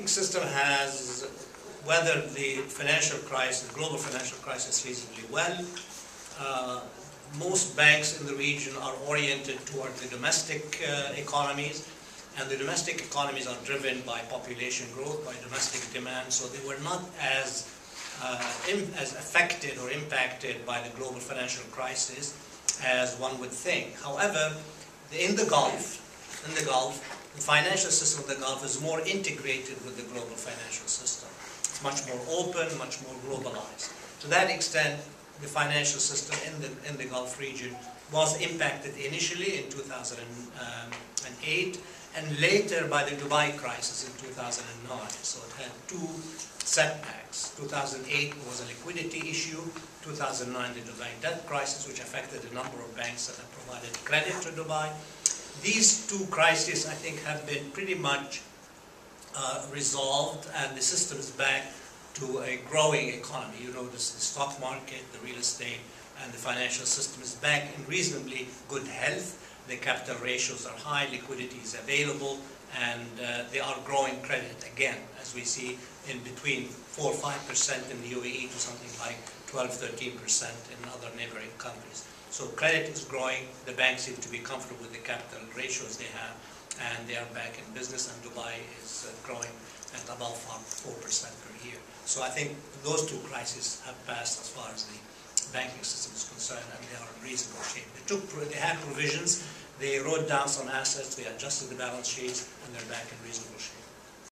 banking system has weathered the financial crisis, global financial crisis, reasonably well. Most banks in the region are oriented toward the domestic economies, and the domestic economies are driven by population growth, by domestic demand, so they were not as affected or impacted by the global financial crisis as one would think. However, in the Gulf, the financial system of the Gulf is more integrated with the global financial system. It's much more open, much more globalized. To that extent, the financial system in the Gulf region was impacted initially in 2008 and later by the Dubai crisis in 2009. So it had two setbacks. 2008 was a liquidity issue. 2009, the Dubai debt crisis, which affected a number of banks that have provided credit to Dubai. These two crises, I think, have been pretty much resolved, and the system is back to a growing economy. You know, the stock market, the real estate, and the financial system is back in reasonably good health. The capital ratios are high, liquidity is available, and they are growing credit again, as we see in between 4 or 5% in the UAE to something like 12-13% in other neighboring countries. So credit is growing, the banks seem to be comfortable with the capital ratios they have, and they are back in business, and Dubai is growing at about 4% per year. So I think those two crises have passed as far as the banking system is concerned, and they are in reasonable shape. They had provisions, they wrote down some assets, they adjusted the balance sheets, and they're back in reasonable shape.